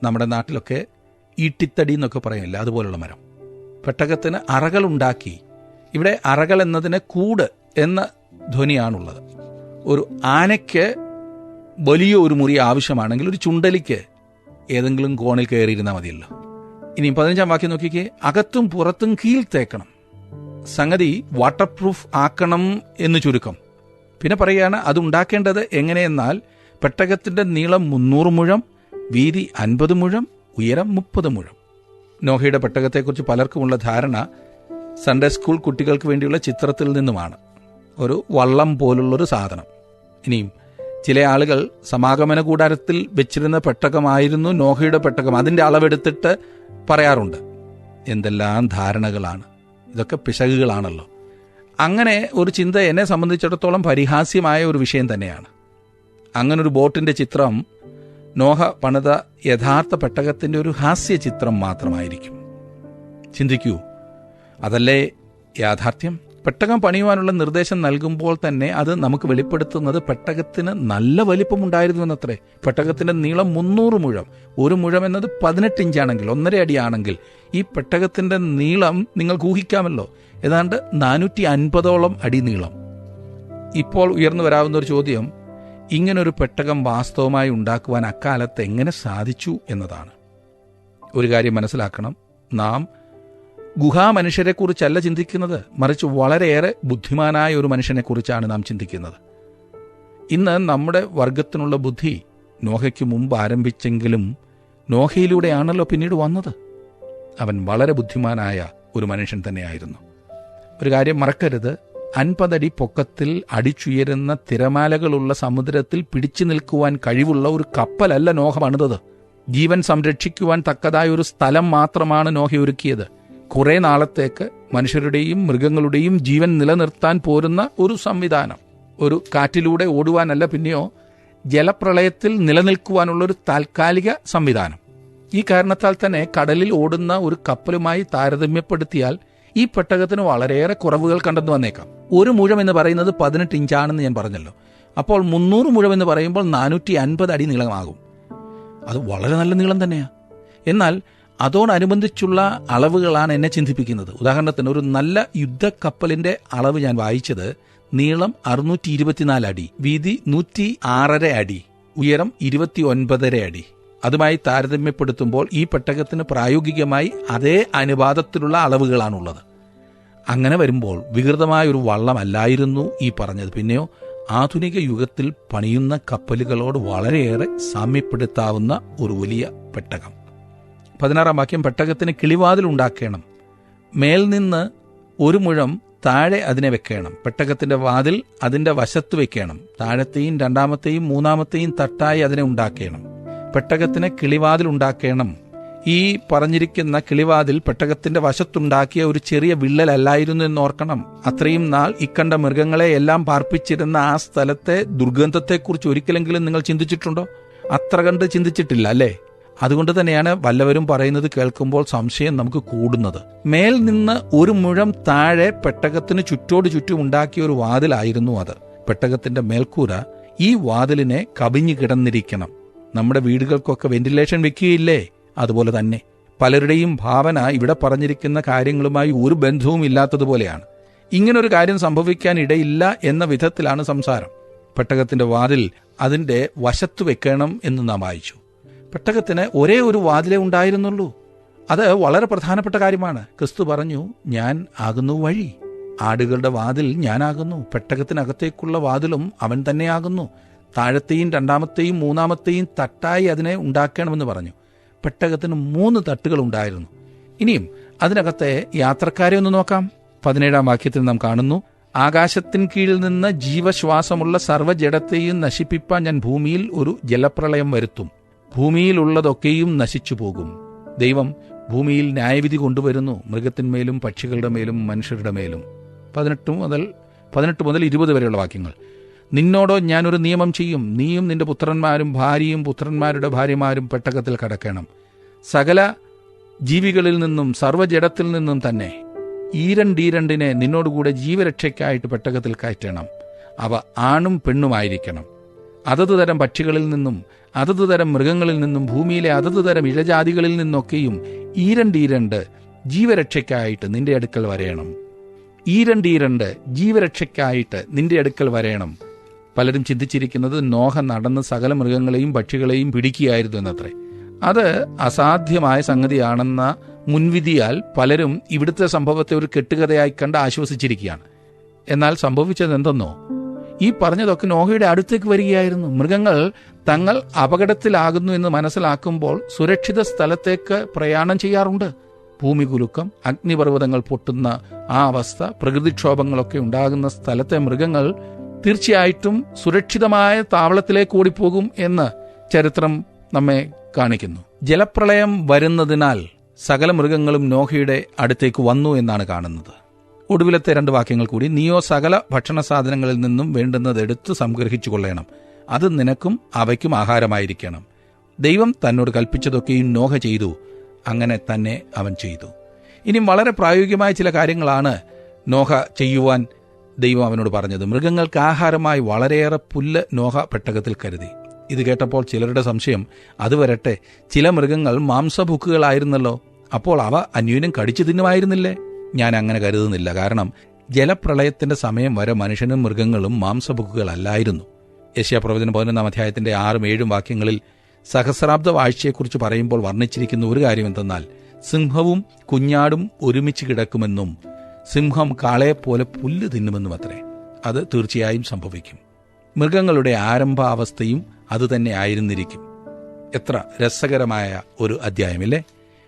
നമ്മുടെ നാട്ടിലൊക്കെ ഈട്ടിത്തടി എന്നൊക്കെ പറയില്ല, അതുപോലുള്ള മരം. പെട്ടകത്തിന് അറകളുണ്ടാക്കി. ഇവിടെ അറകൾ എന്നതിന് കൂട് എന്ന ധ്വനിയാണുള്ളത്. ഒരു ആനയ്ക്ക് വലിയ ഒരു മുറി ആവശ്യമാണെങ്കിൽ ഒരു ചുണ്ടലിക്ക് ഏതെങ്കിലും കോണിൽ കയറിയിരുന്നാൽ മതിയല്ലോ. ഇനി 15-ാം വാക്യം നോക്കിക്കേ, അകത്തും പുറത്തും കീൽ തേക്കണം. സംഗതി വാട്ടർ പ്രൂഫ് ആക്കണം എന്ന് ചുരുക്കം. പിന്നെ പറയുകയാണ് അതുണ്ടാക്കേണ്ടത് എങ്ങനെയെന്നാൽ പെട്ടകത്തിന്റെ നീളം 300 മുഴം, വീതി 50 മുഴം, ഉയരം 30 മുഴം. നോഹയുടെ പെട്ടകത്തെക്കുറിച്ച് പലർക്കുമുള്ള ധാരണ സൺഡേ സ്കൂൾ കുട്ടികൾക്ക് വേണ്ടിയുള്ള ചിത്രത്തിൽ നിന്നുമാണ്. ഒരു വള്ളം പോലുള്ളൊരു സാധനം. ഇനിയും ചില ആളുകൾ സമാഗമന കൂടാരത്തിൽ വെച്ചിരുന്ന പെട്ടകമായിരുന്നു നോഹയുടെ പെട്ടകം, അതിൻ്റെ അളവെടുത്തിട്ട് പറയാറുണ്ട്. എന്തെല്ലാം ധാരണകളാണ് ഇതൊക്കെ! പിശകുകളാണല്ലോ. അങ്ങനെ ഒരു ചിന്ത എന്നെ സംബന്ധിച്ചിടത്തോളം പരിഹാസ്യമായ ഒരു വിഷയം തന്നെയാണ്. അങ്ങനൊരു ബോട്ടിന്റെ ചിത്രം നോഹ പണിത യഥാർത്ഥ പെട്ടകത്തിന്റെ ഒരു ഹാസ്യ ചിത്രം മാത്രമായിരിക്കും. ചിന്തിക്കൂ, അതല്ലേ യാഥാർത്ഥ്യം? പെട്ടകം പണിയുവാനുള്ള നിർദ്ദേശം നൽകുമ്പോൾ തന്നെ അത് നമുക്ക് വെളിപ്പെടുത്തുന്നത് പെട്ടകത്തിന് നല്ല വലിപ്പമുണ്ടായിരുന്നു എന്നത്രേ. പെട്ടകത്തിന്റെ നീളം 300 മുഴം. ഒരു മുഴം എന്നത് 18 ഇഞ്ചാണെങ്കിൽ, 1.5 അടിയാണെങ്കിൽ ഈ പെട്ടകത്തിന്റെ നീളം നിങ്ങൾക്ക് ഊഹിക്കാമല്ലോ, ഏതാണ്ട് 450ഓളം അടി നീളം. ഇപ്പോൾ ഉയർന്നു വരാവുന്ന ഒരു ചോദ്യം, ഇങ്ങനൊരു പെട്ടകം വാസ്തവമായി ഉണ്ടാക്കുവാൻ അക്കാലത്ത് എങ്ങനെ സാധിച്ചു എന്നതാണ്. ഒരു കാര്യം മനസ്സിലാക്കണം, നാം ഗുഹാമനുഷ്യരെക്കുറിച്ചല്ല ചിന്തിക്കുന്നത്, മറിച്ച് വളരെയേറെ ബുദ്ധിമാനായ ഒരു മനുഷ്യനെക്കുറിച്ചാണ് നാം ചിന്തിക്കുന്നത്. ഇന്ന് നമ്മുടെ വർഗത്തിനുള്ള ബുദ്ധി നോഹയ്ക്ക് മുമ്പ് ആരംഭിച്ചെങ്കിലും നോഹയിലൂടെയാണല്ലോ പിന്നീട് വന്നത്. അവൻ വളരെ ബുദ്ധിമാനായ ഒരു മനുഷ്യൻ തന്നെയായിരുന്നു. ഒരു കാര്യം മറക്കരുത്, 50 അടി പൊക്കത്തിൽ അടിച്ചുയരുന്ന തിരമാലകളുള്ള സമുദ്രത്തിൽ പിടിച്ചു നിൽക്കുവാൻ കഴിവുള്ള ഒരു കപ്പലല്ല നോഹ പണിതത്. ജീവൻ സംരക്ഷിക്കുവാൻ തക്കതായ ഒരു സ്ഥലം മാത്രമാണ് നോഹ ഒരുക്കിയത്. കുറെ നാളത്തേക്ക് മനുഷ്യരുടെയും മൃഗങ്ങളുടെയും ജീവൻ നിലനിർത്താൻ പോരുന്ന ഒരു സംവിധാനം. ഒരു കാറ്റിലൂടെ ഓടുവാനല്ല, പിന്നെയോ ജലപ്രളയത്തിൽ നിലനിൽക്കുവാനുള്ളൊരു താൽക്കാലിക സംവിധാനം. ഈ കാരണത്താൽ തന്നെ കടലിൽ ഓടുന്ന ഒരു കപ്പലുമായി താരതമ്യപ്പെടുത്തിയാൽ ഈ പെട്ടകത്തിന് വളരെയേറെ കുറവുകൾ കണ്ടെന്നു വന്നേക്കാം. ഒരു മുഴം എന്ന് പറയുന്നത് 18 ഇഞ്ചാണെന്ന് ഞാൻ പറഞ്ഞല്ലോ. അപ്പോൾ 300 മുഴം എന്ന് പറയുമ്പോൾ 450 അടി നീളമാകും. അത് വളരെ നല്ല നീളം തന്നെയാണ്. എന്നാൽ അതോടനുബന്ധിച്ചുള്ള അളവുകളാണ് എന്നെ ചിന്തിപ്പിക്കുന്നത്. ഉദാഹരണത്തിന്, ഒരു നല്ല യുദ്ധക്കപ്പലിന്റെ അളവ് ഞാൻ വായിച്ചത് നീളം 624 അടി, വീതി 106.5 അടി, ഉയരം 29.5 അടി. അതുമായി താരതമ്യപ്പെടുത്തുമ്പോൾ ഈ പെട്ടകത്തിന് പ്രായോഗികമായി അതേ അനുപാതത്തിലുള്ള അളവുകളാണുള്ളത്. അങ്ങനെ വരുമ്പോൾ വികൃതമായ ഒരു വള്ളമല്ലായിരുന്നു ഈ പറഞ്ഞത്. പിന്നെയോ ആധുനിക യുഗത്തിൽ പണിയുന്ന കപ്പലുകളോട് വളരെയേറെ സാമ്യപ്പെടുത്താവുന്ന ഒരു വലിയ പെട്ടകം. 16-ാം വാക്യം, പെട്ടകത്തിന് കിളിവാതിൽ ഉണ്ടാക്കണം, മേൽനിന്ന് 1 മുഴം താഴെ അതിനെ വെക്കണം. പെട്ടകത്തിന്റെ വാതിൽ അതിന്റെ വശത്ത് വെക്കണം. താഴത്തെയും 2-ാമത്തെയും 3-ാമത്തെയും തട്ടായി അതിനെ ഉണ്ടാക്കണം. പെട്ടകത്തിന് കിളിവാതിൽ ഉണ്ടാക്കണം. ഈ പറഞ്ഞിരിക്കുന്ന കിളിവാതിൽ പെട്ടകത്തിന്റെ വശത്തുണ്ടാക്കിയ ഒരു ചെറിയ വിള്ളലല്ലായിരുന്നു എന്നോർക്കണം. അത്രയും നാൾ ഇക്കണ്ട മൃഗങ്ങളെ എല്ലാം പാർപ്പിച്ചിരുന്ന ആ സ്ഥലത്തെ ദുർഗന്ധത്തെക്കുറിച്ച് ഒരിക്കലെങ്കിലും നിങ്ങൾ ചിന്തിച്ചിട്ടുണ്ടോ? അത്ര കണ്ട് ചിന്തിച്ചിട്ടില്ല അല്ലേ? അതുകൊണ്ട് തന്നെയാണ് വല്ലവരും പറയുന്നത് കേൾക്കുമ്പോൾ സംശയം നമുക്ക് കൂടുന്നത്. മേൽ നിന്ന് 1 മുഴം താഴെ പെട്ടകത്തിന് ചുറ്റോട് ചുറ്റും ഉണ്ടാക്കിയ ഒരു വാതിലായിരുന്നു അത്. പെട്ടകത്തിന്റെ മേൽക്കൂര ഈ വാതിലിനെ കവിഞ്ഞു കിടന്നിരിക്കണം. നമ്മുടെ വീടുകൾക്കൊക്കെ വെന്റിലേഷൻ വെക്കുകയില്ലേ? അതുപോലെ തന്നെ പലരുടെയും ഭാവന ഇവിടെ പറഞ്ഞിരിക്കുന്ന കാര്യങ്ങളുമായി ഒരു ബന്ധവും ഇല്ലാത്തതുപോലെയാണ്. ഇങ്ങനൊരു കാര്യം സംഭവിക്കാൻ ഇടയില്ല എന്ന വിധത്തിലാണ് സംസാരം. പെട്ടകത്തിന്റെ വാതിൽ അതിന്റെ വശത്ത് വെക്കണം എന്ന് നാം വായിച്ചു. പെട്ടകത്തിന് ഒരേ ഒരു വാതിലേ ഉണ്ടായിരുന്നുള്ളൂ. അത് വളരെ പ്രധാനപ്പെട്ട കാര്യമാണ്. ക്രിസ്തു പറഞ്ഞു, ഞാൻ ആകുന്നു വഴി, ആടുകളുടെ വാതിൽ ഞാനാകുന്നു. പെട്ടകത്തിനകത്തേക്കുള്ള വാതിലും അവൻ തന്നെയാകുന്നു. താഴത്തെയും 2-ാമത്തെയും 3-ാമത്തെയും തട്ടായി അതിനെ ഉണ്ടാക്കണമെന്ന് പറഞ്ഞു. പെട്ടകത്തിന് 3 തട്ടുകൾ ഉണ്ടായിരുന്നു. ഇനിയും അതിനകത്തെ യാത്രക്കാരെ ഒന്ന് നോക്കാം. 17-ാം വാക്യത്തിൽ നാം കാണുന്നു, ആകാശത്തിൻ കീഴിൽ നിന്ന് ജീവശ്വാസമുള്ള സർവ്വജഡത്തെയും നശിപ്പിപ്പാൻ ഞാൻ ഭൂമിയിൽ ഒരു ജലപ്രളയം വരുത്തും. ഭൂമിയിലുള്ളതൊക്കെയും നശിച്ചു പോകും. ദൈവം ഭൂമിയിൽ ന്യായവിധി കൊണ്ടുവരുന്നു, മൃഗത്തിന്മേലും പക്ഷികളുടെ മേലും മനുഷ്യരുടെ മേലും. 18 മുതൽ 20 വരെയുള്ള വാക്യങ്ങൾ. നിന്നോടോ ഞാനൊരു നിയമം ചെയ്യും, നീയും നിന്റെ പുത്രന്മാരും ഭാര്യയും പുത്രന്മാരുടെ ഭാര്യമാരും പെട്ടകത്തിൽ കടക്കണം. സകല ജീവികളിൽ നിന്നും സർവ്വജഡത്തിൽ നിന്നും തന്നെ ഈരണ്ടീരണ്ടിനെ നിന്നോടുകൂടെ ജീവരക്ഷയ്ക്കായിട്ട് പെട്ടകത്തിൽ കയറ്റണം. അവ ആണും പെണ്ണുമായിരിക്കണം. അതത് തരം പക്ഷികളിൽ നിന്നും അതത് തരം മൃഗങ്ങളിൽ നിന്നും ഭൂമിയിലെ അതത് തരം ഇഴജാതികളിൽ നിന്നൊക്കെയും ഈരണ്ടീരണ്ട് ജീവരക്ഷയ്ക്കായിട്ട് നിന്റെ അടുക്കൽ വരേണം. ഈരണ്ടീരണ്ട് ജീവരക്ഷയ്ക്കായിട്ട് നിന്റെ അടുക്കൽ വരേണം. പലരും ചിന്തിച്ചിരിക്കുന്നത് നോഹ നടന്ന് സകല മൃഗങ്ങളെയും പക്ഷികളെയും പിടിക്കുകയായിരുന്നു എന്നത്രേ. അത് അസാധ്യമായ സംഗതിയാണെന്ന മുൻവിധിയാൽ പലരും ഇവിടുത്തെ സംഭവത്തെ ഒരു കെട്ടുകഥയായി കണ്ട് ആശ്വസിച്ചിരിക്കുകയാണ്. എന്നാൽ സംഭവിച്ചത് എന്തെന്നോ, ഈ പറഞ്ഞതൊക്കെ നോഹയുടെ അടുത്തേക്ക് വരികയായിരുന്നു. മൃഗങ്ങൾ തങ്ങൾ അപകടത്തിലാകുന്നു എന്ന് മനസ്സിലാക്കുമ്പോൾ സുരക്ഷിത സ്ഥലത്തേക്ക് പ്രയാണം ചെയ്യാറുണ്ട്. ഭൂമികുലുക്കം, അഗ്നിപർവ്വതങ്ങൾ പൊട്ടുന്ന ആ അവസ്ഥ, പ്രകൃതിക്ഷോഭങ്ങളൊക്കെ ഉണ്ടാകുന്ന സ്ഥലത്തെ മൃഗങ്ങൾ തീർച്ചയായിട്ടും സുരക്ഷിതമായ താവളത്തിലേക്ക് ഓടിപ്പോകും എന്ന് ചരിത്രം നമ്മെ കാണിക്കുന്നു. ജലപ്രളയം വരുന്നതിനാൽ സകല മൃഗങ്ങളും നോഹയുടെ അടുത്തേക്ക് വന്നു എന്നാണ് കാണുന്നത്. ഒടുവിലത്തെ 2 വാക്യങ്ങൾ കൂടി, നീയോ സകല ഭക്ഷണ സാധനങ്ങളിൽ നിന്നും വേണ്ടുന്നതെടുത്ത് സംഗ്രഹിച്ചു കൊള്ളണം, അത് നിനക്കും അവയ്ക്കും ആഹാരമായിരിക്കണം. ദൈവം തന്നോട് കൽപ്പിച്ചതൊക്കെയും നോഹ ചെയ്തു, അങ്ങനെ തന്നെ അവൻ ചെയ്തു. ഇനിയും വളരെ പ്രായോഗികമായ ചില കാര്യങ്ങളാണ് നോഹ ചെയ്യുവാൻ ദൈവം അവനോട് പറഞ്ഞത്. മൃഗങ്ങൾക്ക് ആഹാരമായി വളരെയേറെ പുല്ല് നോഹ പെട്ടകത്തിൽ കരുതി. ഇത് കേട്ടപ്പോൾ ചിലരുടെ സംശയം, അത് വരട്ടെ, ചില മൃഗങ്ങൾ മാംസഭുക്കുകളായിരുന്നല്ലോ, അപ്പോൾ അവ അന്യോന്യം കടിച്ചു തിന്നുമായിരുന്നില്ലേ? ഞാൻ അങ്ങനെ കരുതുന്നില്ല. കാരണം ജലപ്രളയത്തിന്റെ സമയം വരെ മനുഷ്യനും മൃഗങ്ങളും മാംസഭുക്കുകളല്ലായിരുന്നു. യെശയ്യാപ്രവചനം 11-ാം അധ്യായത്തിന്റെ 6-7 വാക്യങ്ങളിൽ സഹസ്രാബ്ദ വാഴ്ചയെക്കുറിച്ച് പറയുമ്പോൾ വർണ്ണിച്ചിരിക്കുന്ന ഒരു കാര്യം എന്തെന്നാൽ, സിംഹവും കുഞ്ഞാടും ഒരുമിച്ച് കിടക്കുമെന്നും സിംഹം കാളയെപ്പോലെ പുല്ല് തിന്നുമെന്നും അത്രേ. അത് തീർച്ചയായും സംഭവിക്കും. മൃഗങ്ങളുടെ ആരംഭാവസ്ഥയും അതുതന്നെ ആയിരുന്നിരിക്കും. എത്ര രസകരമായ ഒരു അധ്യായമില്ലേ?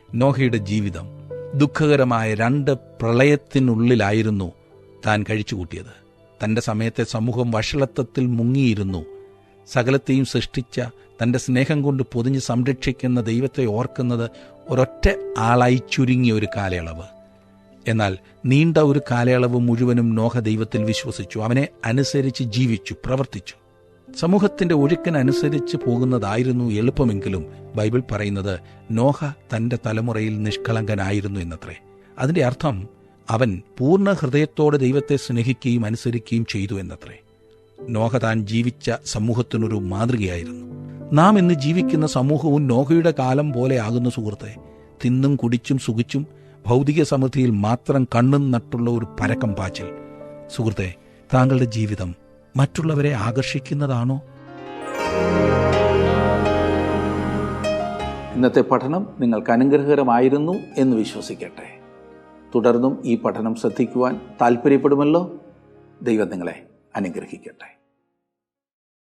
നോഹയുടെ ജീവിതം ദുഃഖകരമായ 2 പ്രളയത്തിനുള്ളിലായിരുന്നു താൻ കഴിച്ചുകൂട്ടിയത്. തൻ്റെ സമയത്തെ സമൂഹം വഷളത്വത്തിൽ മുങ്ങിയിരുന്നു. സകലത്തെയും സൃഷ്ടിച്ച തൻ്റെ സ്നേഹം കൊണ്ട് പൊതിഞ്ഞ് സംരക്ഷിക്കുന്ന ദൈവത്തെ ഓർക്കുന്നത് ഒരൊറ്റ ആളായി ചുരുങ്ങിയ ഒരു കാലയളവ്. എന്നാൽ നീണ്ട ഒരു കാലയളവ് മുഴുവനും നോഹ ദൈവത്തിൽ വിശ്വസിച്ചു, അവനെ അനുസരിച്ച് ജീവിച്ചു, പ്രവർത്തിച്ചു. സമൂഹത്തിൻ്റെ ഒഴുക്കിനനുസരിച്ച് പോകുന്നതായിരുന്നു എളുപ്പമെങ്കിലും ബൈബിൾ പറയുന്നത് നോഹ തൻ്റെ തലമുറയിൽ നിഷ്കളങ്കനായിരുന്നു എന്നത്രേ. അതിൻ്റെ അർത്ഥം അവൻ പൂർണ്ണ ഹൃദയത്തോടെ ദൈവത്തെ സ്നേഹിക്കുകയും അനുസരിക്കുകയും ചെയ്തു എന്നത്രേ. നോഹ താൻ ജീവിച്ച സമൂഹത്തിനൊരു മാതൃകയായിരുന്നു. നാം ഇന്ന് ജീവിക്കുന്ന സമൂഹവും നോഹയുടെ കാലം പോലെ ആകുന്ന സുഹൃത്തെ. തിന്നും കുടിച്ചും സുഖിച്ചും ഭൗതിക സമൃദ്ധിയിൽ മാത്രം കണ്ണും നട്ടുള്ള ഒരു പരക്കം പാച്ചിൽ. സുഹൃത്തെ, താങ്കളുടെ ജീവിതം മറ്റുള്ളവരെ ആകർഷിക്കുന്നതാണോ? ഇന്നത്തെ പഠനം നിങ്ങൾക്ക് അനുഗ്രഹകരമായിരുന്നു എന്ന് വിശ്വസിക്കട്ടെ. തുടർന്നും ഈ പഠനം ശ്രദ്ധിക്കുവാൻ താല്പര്യപ്പെടുമല്ലോ. ദൈവം നിങ്ങളെ അനുഗ്രഹിക്കട്ടെ.